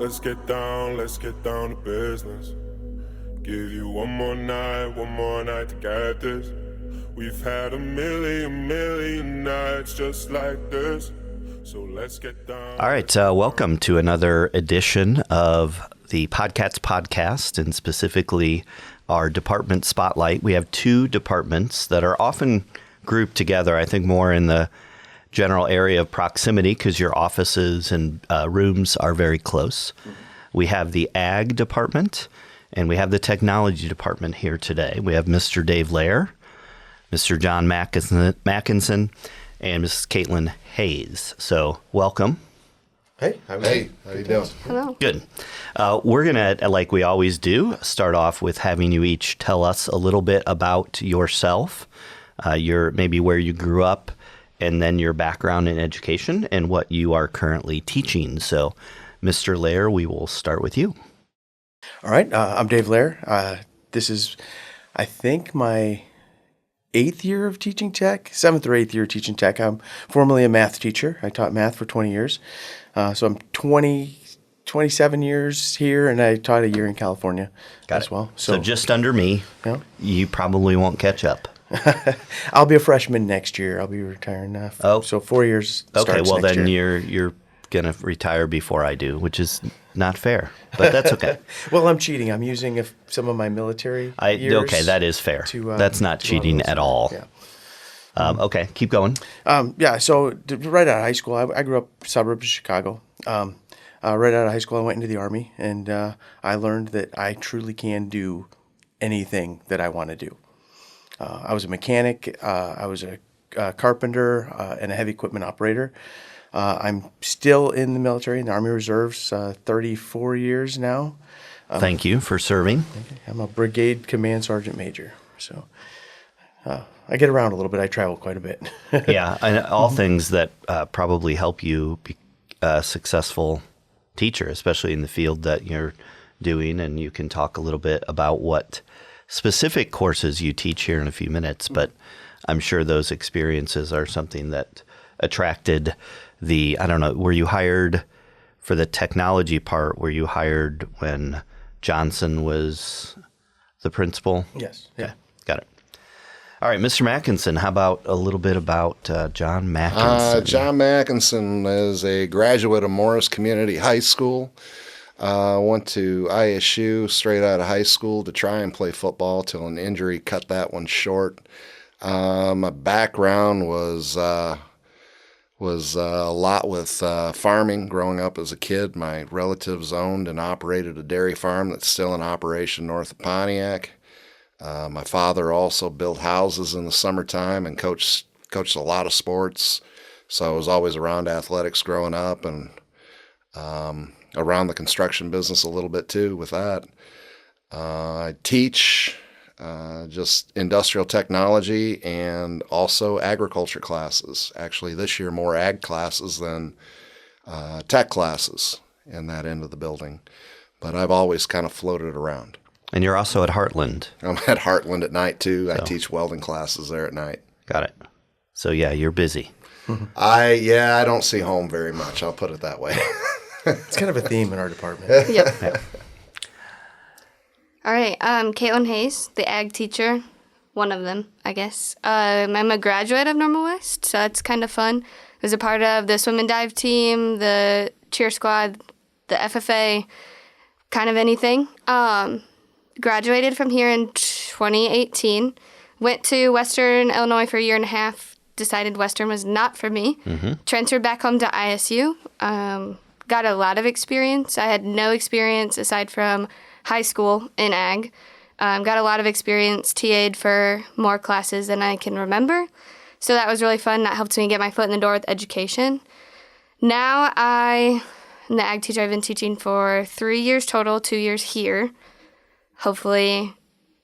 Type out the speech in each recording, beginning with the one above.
let's get down to business. Give you one more night to get this. We've had a million nights just like this. So let's get down. All right, welcome to another edition of the Podcats podcast, and specifically our department spotlight. We have two departments that are often grouped together, I think more in the general area of proximity because your offices and rooms are very close. We have the Ag department, and we have the Technology department here today. We have Mr. Dave Lair, Mr. John Mackinson, and Mrs. Caitlin Hayes. So welcome. Hey, how you doing? Hello. Good. We're going to, like we always do, start off with having you each tell us a little bit about yourself, maybe where you grew up, and then your background in education and what you are currently teaching. So, Mr. Lair, we will start with you. All right, I'm Dave Lair. This is, I think, my 8th year of teaching tech, 7th or 8th year of teaching tech. I'm formerly a math teacher. I taught math for 20 years. So I'm 27 years here, and I taught a year in California as well. So just under me, yeah. You probably won't catch up. I'll be a freshman next year. I'll be retiring. So 4 years. Okay, well next then year. you're going to retire before I do, which is not fair, but that's okay. Well, I'm cheating. I'm using some of my military years. Okay, that is fair. That's not cheating at all. Yeah. Okay, keep going. So right out of high school, I grew up suburbs of Chicago. Right out of high school, I went into the Army, and I learned that I truly can do anything that I want to do. I was a mechanic, I was a carpenter, and a heavy equipment operator. I'm still in the military, in the Army Reserves, 34 years now. Thank you for serving. I'm a brigade command sergeant major, so I get around a little bit. I travel quite a bit. Yeah, and all things that probably help you be a successful teacher, especially in the field that you're doing, and you can talk a little bit about what specific courses you teach here in a few minutes, but I'm sure those experiences are something that attracted I don't know, were you hired for the technology part? Were you hired when Johnson was the principal? Yes. Yeah. Okay, got it. All right, Mr. Mackinson, how about a little bit about John Mackinson? John Mackinson is a graduate of Morris Community High School. Went to ISU straight out of high school to try and play football till an injury cut that one short. My background was a lot with farming. Growing up as a kid, my relatives owned and operated a dairy farm that's still in operation north of Pontiac. My father also built houses in the summertime and coached a lot of sports. So I was always around athletics growing up, and around the construction business a little bit too with that. I teach just industrial technology and also agriculture classes. Actually, this year more ag classes than tech classes in that end of the building. But I've always kind of floated around. And you're also at Heartland. I'm at Heartland at night too. I teach welding classes there at night. Got it. So yeah, you're busy. I don't see home very much. I'll put it that way. It's kind of a theme in our department. Yep. Yeah. All right. Caitlin Hayes, the ag teacher, one of them, I guess. I'm a graduate of Normal West, so it's kind of fun. I was a part of the swim and dive team, the cheer squad, the FFA, kind of anything. Graduated from here in 2018. Went to Western Illinois for a year and a half. Decided Western was not for me. Mm-hmm. Transferred back home to ISU. Got a lot of experience. I had no experience aside from high school in ag. Got a lot of experience, TA'd for more classes than I can remember. So that was really fun. That helped me get my foot in the door with education. Now I'm the ag teacher. I've been teaching for 3 years total, 2 years here. Hopefully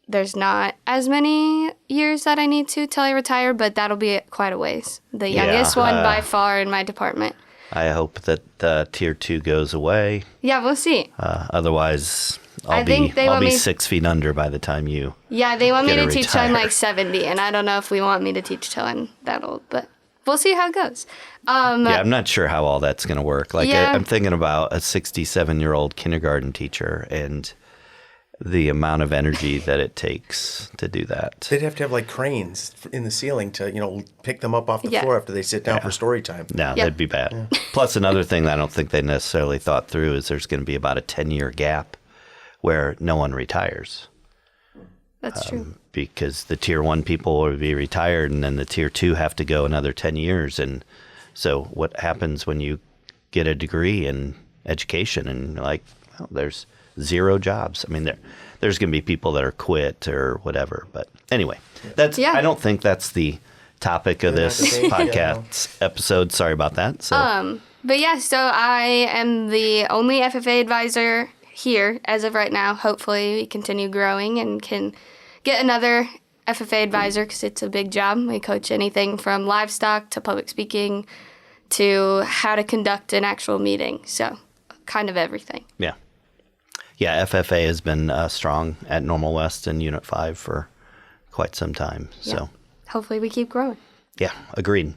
there's not as many years that I need to till I retire, but that'll be quite a ways. The youngest one by far in my department. I hope that Tier 2 goes away. Yeah, we'll see. Otherwise, I'll think they want be me 6 feet under by the time you Yeah, they want me get to to teach till I'm retire. like 70, and I don't know if we want me to teach till I'm that old, but we'll see how it goes. Yeah, I'm not sure how all that's going to work. Like, Yeah. I'm thinking about a 67-year-old kindergarten teacher and the amount of energy that it takes to do that. They'd have to have like cranes in the ceiling to, pick them up off the Yeah. floor after they sit down for story time. No, Yep. that'd be bad. Plus, another thing that I don't think they necessarily thought through is there's going to be about a 10-year gap where no one retires. That's true. Because the tier 1 people will be retired and then the tier 2 have to go another 10 years. And so what happens when you get a degree in education and you're like, well, there's 0 jobs? I mean, there's going to be people that are quit or whatever. But anyway, Yeah. I don't think that's the topic of this Not the thing, podcast episode. Sorry about that. So But yeah, so I am the only FFA advisor here as of right now. Hopefully we continue growing and can get another FFA advisor because it's a big job. We coach anything from livestock to public speaking to how to conduct an actual meeting. So kind of everything. yeah. Yeah, FFA has been strong at Normal West and Unit 5 for quite some time. Yeah. So Hopefully we keep growing. yeah, agreed.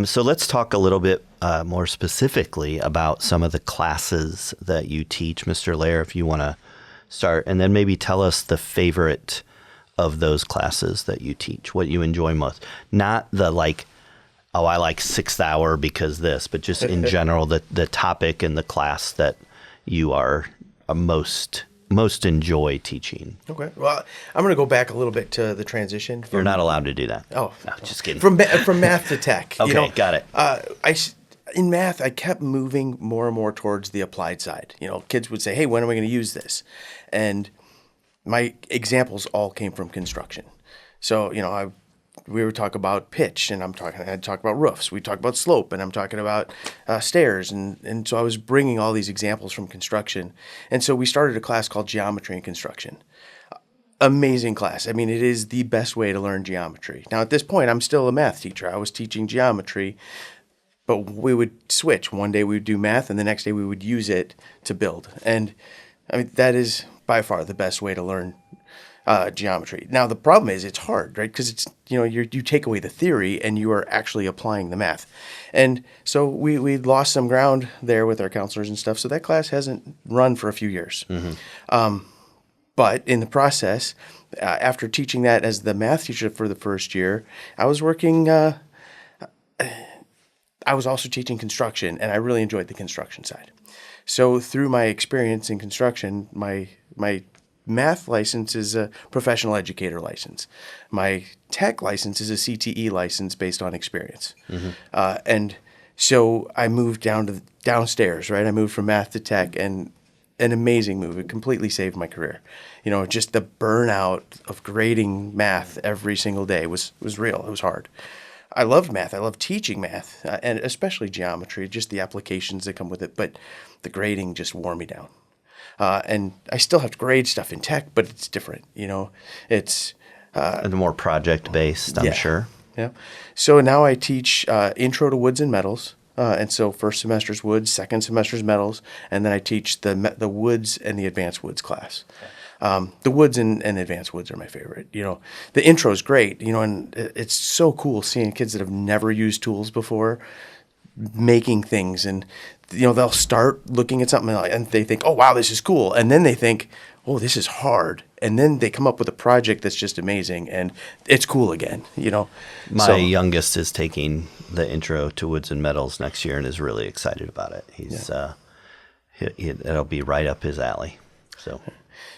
So let's talk a little bit more specifically about some of the classes that you teach, Mr. Lair, if you want to start, and then maybe tell us the favorite of those classes that you teach, what you enjoy most. Not the like, oh, I like 6th hour because this, but just in general, the topic and the class that you are most enjoy teaching. Okay. Well, I'm going to go back a little bit to the transition. You're not allowed to do that. Oh. No, just kidding. From math to tech. Okay, got it. In math, I kept moving more and more towards the applied side. Kids would say, hey, when are we going to use this? And my examples all came from construction. So, we would talk about pitch, and I'd talk about roofs. We talk about slope, and I'm talking about stairs. And so I was bringing all these examples from construction. And so we started a class called Geometry and Construction. Amazing class. I mean, it is the best way to learn geometry. Now, at this point, I'm still a math teacher. I was teaching geometry, but we would switch. One day we would do math, and the next day we would use it to build. And I mean, that is by far the best way to learn geometry. Now, the problem is it's hard, right? Because it's, you take away the theory and you are actually applying the math. And so we lost some ground there with our counselors and stuff. So that class hasn't run for a few years. But in the process, after teaching that as the math teacher for the first year, I was working, I was also teaching construction, and I really enjoyed the construction side. So through my experience in construction, my math license is a professional educator license. My tech license is a CTE license based on experience. And so I moved downstairs, right? I moved from math to tech, and an amazing move. It completely saved my career. Just the burnout of grading math every single day was real. It was hard. I loved math. I loved teaching math, and especially geometry, just the applications that come with it. But the grading just wore me down. And I still have to grade stuff in tech, but it's different. It's And more project-based, I'm sure. Yeah. So now I teach Intro to Woods and Metals. And so first semester's woods, second semester's metals, and then I teach the woods and the advanced woods class. The woods and advanced woods are my favorite. The intro is great, and it's so cool seeing kids that have never used tools before making things. And, they'll start looking at something and they think, oh, wow, this is cool. And then they think, oh, this is hard. And then they come up with a project that's just amazing, and it's cool again, My youngest is taking the Intro to Woods and Metals next year and is really excited about it. He's it'll be right up his alley. So,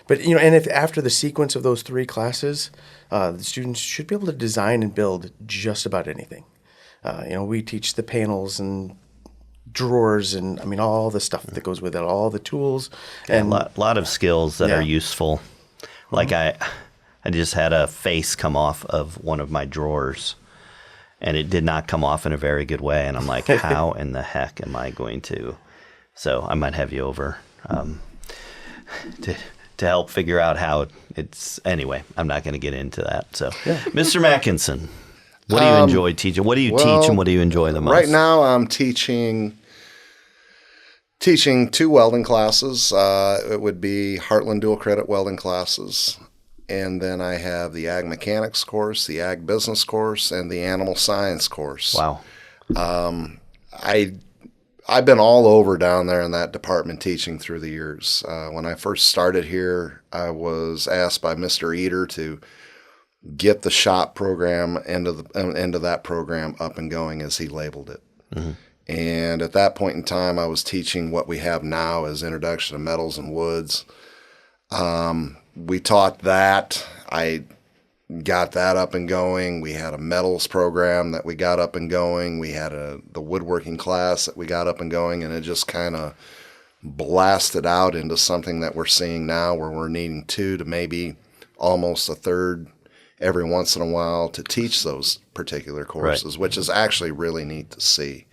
but and if after the sequence of those 3 classes, the students should be able to design and build just about anything. We teach the panels and drawers and all the stuff that goes with it, all the tools, and a lot of skills that are useful. Like I just had a face come off of one of my drawers, and it did not come off in a very good way. And I'm like, how in the heck am I going to? So I might have you over to help figure out how it's. Anyway, I'm not going to get into that. So, Mr. Mackinson, what do you enjoy teaching? What do you teach, and what do you enjoy the most? Right now, I'm teaching 2 welding classes. It would be Heartland dual credit welding classes. And then I have the Ag Mechanics course, the Ag Business course, and the Animal Science course. Wow. I've been all over down there in that department teaching through the years. When I first started here, I was asked by Mr. Eater to get the shop program end of that program up and going, as he labeled it. Mm-hmm. And at that point in time, I was teaching what we have now as Introduction to Metals and Woods. We taught that. I got that up and going. We had a metals program that we got up and going. We had the woodworking class that we got up and going, and it just kind of blasted out into something that we're seeing now, where we're needing 2 to maybe almost a third every once in a while to teach those particular courses, which is actually really neat to see.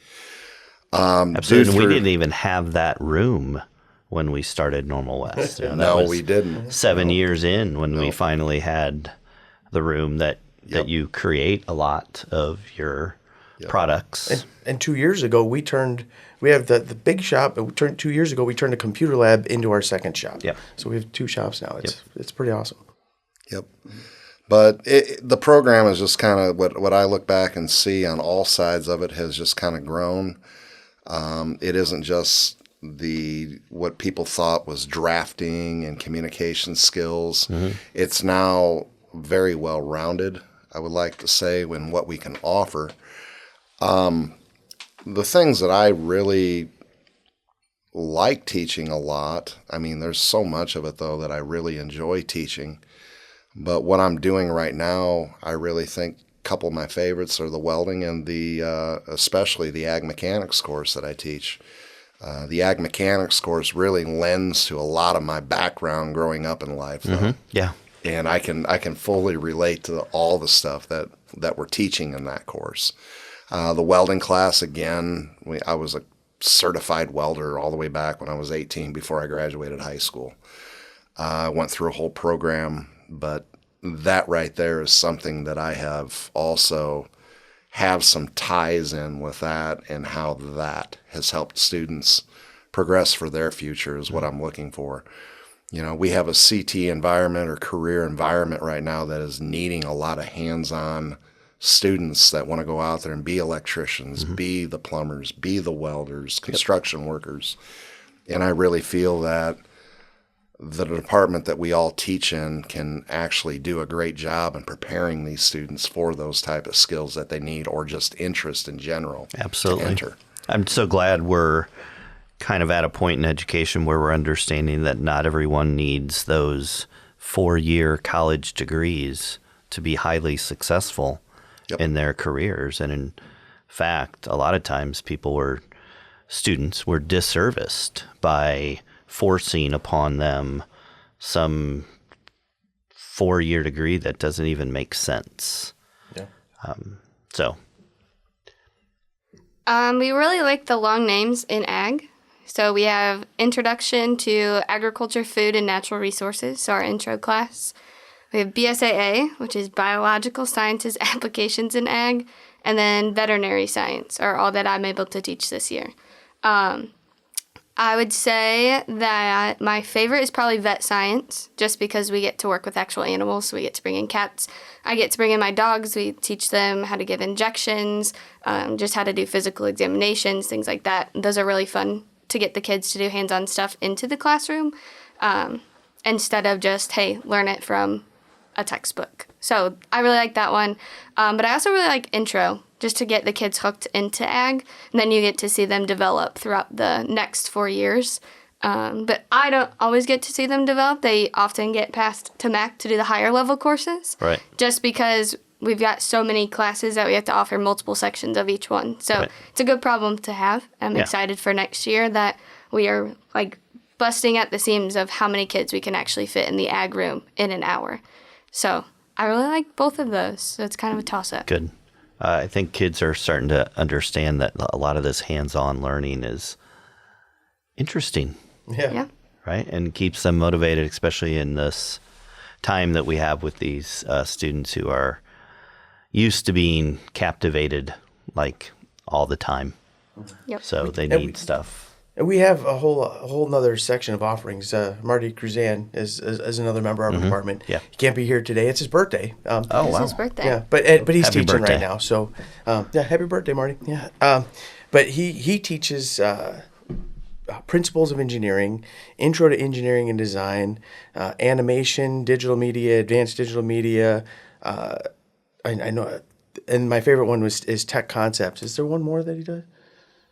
Absolutely. We didn't even have that room when we started Normal West. No, we didn't. 7 years in when we finally had the room that you create a lot of your products. And 2 years ago, we have the big shop, but 2 years ago, we turned a computer lab into our second shop. Yep. So we have 2 shops now. It's pretty awesome. Yep. But the program is just kind of what I look back and see on all sides of it has just kind of grown. It isn't just what people thought was drafting and communication skills. Mm-hmm. It's now very well rounded, I would like to say, in what we can offer. The things that I really like teaching a lot, I mean, there's so much of it though that I really enjoy teaching. But what I'm doing right now, I really think a couple of my favorites are the welding and especially the ag mechanics course that I teach. The ag mechanics course really lends to a lot of my background growing up in life, though. Mm-hmm. Yeah. And I can fully relate to all the stuff that we're teaching in that course. The welding class, again, I was a certified welder all the way back when I was 18 before I graduated high school. I went through a whole program, but that right there is something that I have also have some ties in with that, and how that has helped students progress for their future is what I'm looking for. You know, we have a CT environment or career environment right now that is needing a lot of hands-on students that want to go out there and be electricians, be the plumbers, be the welders, construction workers. And I really feel that the department that we all teach in can actually do a great job in preparing these students for those type of skills that they need, or just interest in general. Absolutely. To enter. I'm so glad we're kind of at a point in education where we're understanding that not everyone needs those 4-year college degrees to be highly successful in their careers. And in fact, a lot of times students were disserviced by forcing upon them some 4-year degree that doesn't even make sense. Yeah. We really like the long names in ag. So we have Introduction to Agriculture, Food, and Natural Resources, so our intro class. We have BSAA, which is Biological Sciences Applications in Ag, and then Veterinary Science are all that I'm able to teach this year. I would say that my favorite is probably vet science, just because we get to work with actual animals. So we get to bring in cats. I get to bring in my dogs. We teach them how to give injections, just how to do physical examinations, things like that. Those are really fun to get the kids to do hands-on stuff into the classroom, instead of just, hey, learn it from a textbook. So I really like that one. But I also really like intro, just to get the kids hooked into ag. And then you get to see them develop throughout the next 4 years. But I don't always get to see them develop. They often get passed to MAC to do the higher level courses. Right. Just because we've got so many classes that we have to offer multiple sections of each one. So It's a good problem to have. I'm excited for next year that we are like busting at the seams of how many kids we can actually fit in the ag room in an hour. So I really like both of those. So it's kind of a toss-up. Good. I think kids are starting to understand that a lot of this hands-on learning is interesting. Yeah. Right? And keeps them motivated, especially in this time that we have with these students who are used to being captivated like all the time. Yep. So they need stuff. And we have a whole nother section of offerings. Marty Cruzan is another member of our department. Yeah. He can't be here today. It's his birthday. Oh, It's wow. his birthday. Yeah, but he's Happy teaching birthday. right now. So, happy birthday, Marty. Yeah. But he teaches principles of engineering, intro to engineering and design, animation, digital media, advanced digital media. I know, and my favorite one is tech concepts. Is there one more that he does?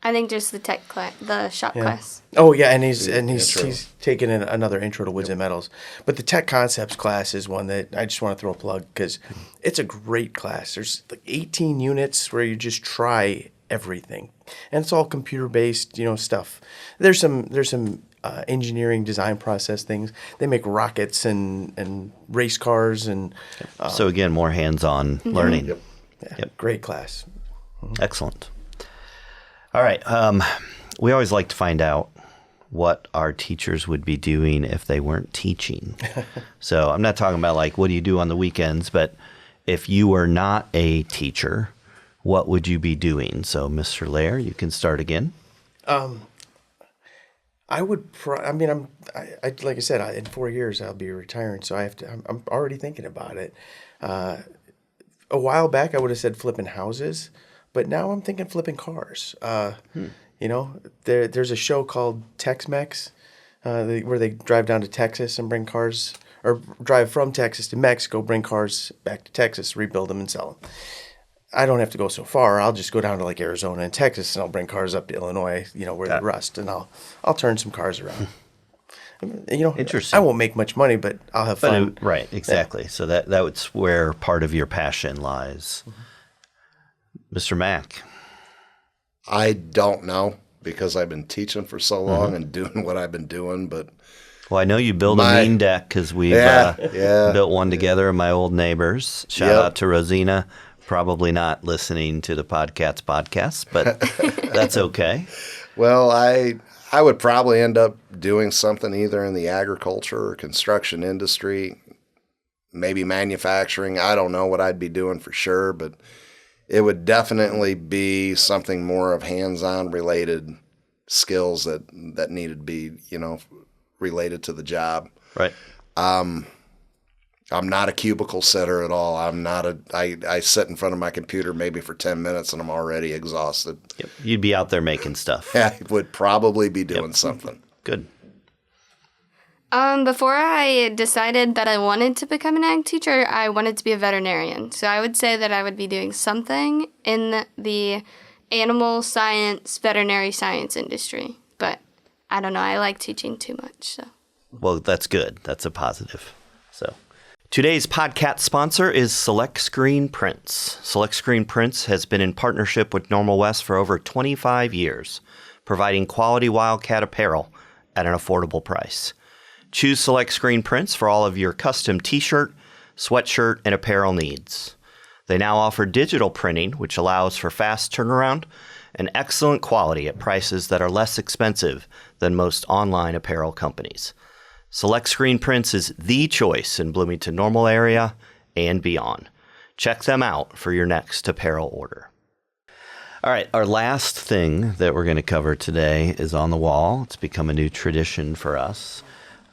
I think just the tech class, the shop class. Oh yeah, and he's intro. he's taken another intro to woods and metals. But the tech concepts class is one that I just want to throw a plug because it's a great class. There's like 18 units where you just try everything, and it's all computer based, stuff. There's some engineering design process things. They make rockets and race cars and So again, more hands-on learning. Yep. great class. Excellent. All right. We always like to find out what our teachers would be doing if they weren't teaching. So I'm not talking about like, what do you do on the weekends? But if you were not a teacher, what would you be doing? So Mr. Lair, you can start again. I would. Like I said, in 4 years I'll be retiring, so I have to. I'm already thinking about it. A while back I would have said flipping houses, but now I'm thinking flipping cars. There's a show called Tex-Mex, where they drive down to Texas and bring cars, or drive from Texas to Mexico, bring cars back to Texas, rebuild them and sell them. I don't have to go so far. I'll just go down to like Arizona and Texas, and I'll bring cars up to Illinois, where they rust, and I'll turn some cars around. Interesting. I won't make much money, but I'll have fun. Right, exactly. So that's where part of your passion lies. Mr. Mack. I don't know because I've been teaching for so long and doing what I've been doing, but Well, I know you build a mean deck because we've built one together of my old neighbors. Shout out to Rosina. Probably not listening to the podcast, but that's okay. Well, I would probably end up doing something either in the agriculture or construction industry, maybe manufacturing. I don't know what I'd be doing for sure, but it would definitely be something more of hands-on related skills that needed to be, related to the job. Right. I'm not a cubicle sitter at all. I sit in front of my computer maybe for 10 minutes and I'm already exhausted. Yep. You'd be out there making stuff. I would probably be doing something. Good. Before I decided that I wanted to become an ag teacher, I wanted to be a veterinarian. So I would say that I would be doing something in the animal science, veterinary science industry. But I don't know. I like teaching too much. So. Well, that's good. That's a positive. So today's podcast sponsor is Select Screen Prints. Select Screen Prints has been in partnership with Normal West for over 25 years, providing quality Wildcat apparel at an affordable price. Choose Select Screen Prints for all of your custom t-shirt, sweatshirt, and apparel needs. They now offer digital printing, which allows for fast turnaround and excellent quality at prices that are less expensive than most online apparel companies. Select Screen Prints is the choice in Bloomington Normal area and beyond. Check them out for your next apparel order. All right, our last thing that we're going to cover today is on the wall. It's become a new tradition for us.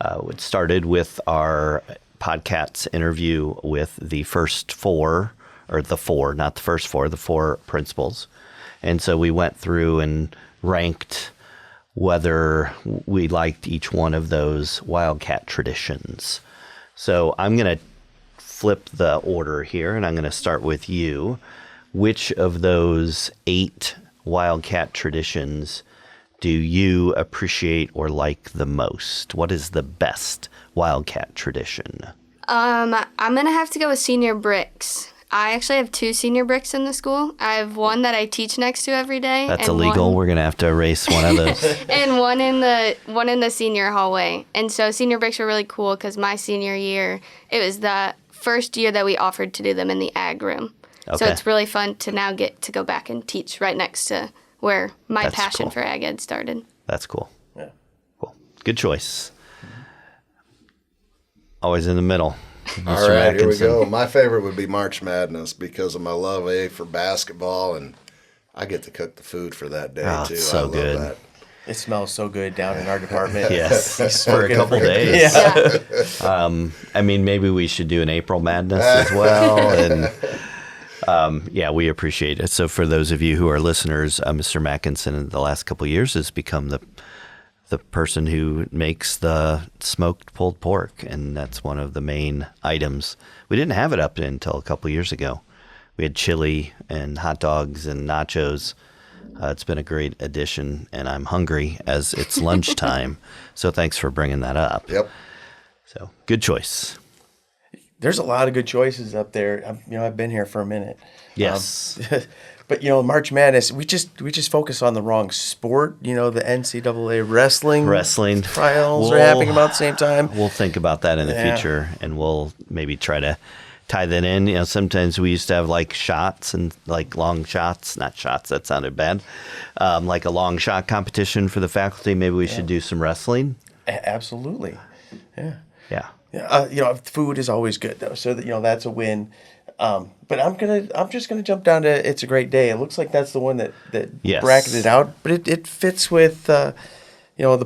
It started with our podcast's interview with the first four, or the four, not the first four, the four principals. And so we went through and ranked whether we liked each one of those Wildcat traditions. So I'm going to flip the order here, and I'm going to start with you. Which of those 8 Wildcat traditions do you appreciate or like the most? What is the best Wildcat tradition? I'm going to have to go with senior bricks. I actually have 2 senior bricks in the school. I have one that I teach next to every day. That's and illegal. We're going to have to erase one of those. And one in the senior hallway. And so senior bricks were really cool because my senior year, it was the first year that we offered to do them in the ag room. So Okay. it's really fun to now get to go back and teach right next to where my That's passion cool. for ag ed started. That's cool. Yeah. Cool. Good choice. Always in the middle. All right, here we Mackinson. go. My favorite would be March Madness because of my love for basketball, and I get to cook the food for that day Oh, too. it's so I love good. that. It smells so good down in our department. Yes, for a smoking couple every- days. Yeah. I mean, maybe we should do an April Madness as well. And yeah, we appreciate it. So for those of you who are listeners, Mr. Mackinson in the last couple of years has become the person who makes the smoked pulled pork, and that's one of the main items. We didn't have it up until a couple of years ago. We had chili and hot dogs and nachos. It's been a great addition, and I'm hungry as it's lunchtime. So thanks for bringing that up. Yep. So good choice. There's a lot of good choices up there. I've been here for a minute. Yes. But March Madness, we just focus on the wrong sport. The NCAA wrestling trials are happening about the same time. We'll think about that in the future, and we'll maybe try to tie that in. Sometimes we used to have like shots and like long shots, not shots. That sounded bad. Like a long shot competition for the faculty. Maybe we should do some wrestling. Absolutely. Yeah. Yeah. Food is always good though, so that that's a win. But I'm just gonna jump down to It's a Great Day. It looks like that's the one that Yes. bracketed out, but it fits with the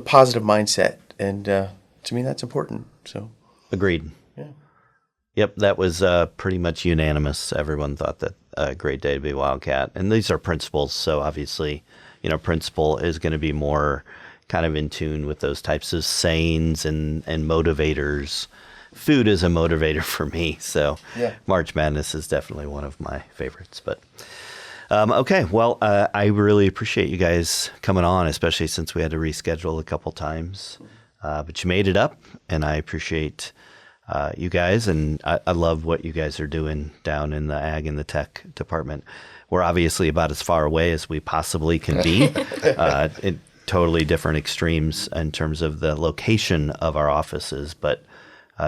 positive mindset, and to me that's important. So Agreed. yeah. Yep, that was pretty much unanimous. Everyone thought that a great day to be Wildcat. And these are principals, so obviously, principal is going to be more kind of in tune with those types of sayings and motivators. Food is a motivator for me, so Yeah. March Madness is definitely one of my favorites. But okay, well, I really appreciate you guys coming on, especially since we had to reschedule a couple times. But you made it up, and I appreciate you guys, and I love what you guys are doing down in the ag and the tech department. We're obviously about as far away as we possibly can be. In totally different extremes in terms of the location of our offices, but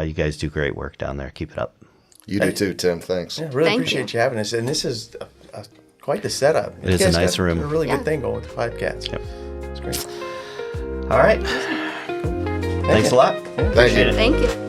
you guys do great work down there. Keep it up. You do too, Tim. Thanks. Yeah, really Thank appreciate you having us, and this is quite the setup. It is a nice room. A really Yeah. good thing going with the Podcast. Yep. It's great. All right. Thanks a lot. Thank Appreciate you. it. Thank you.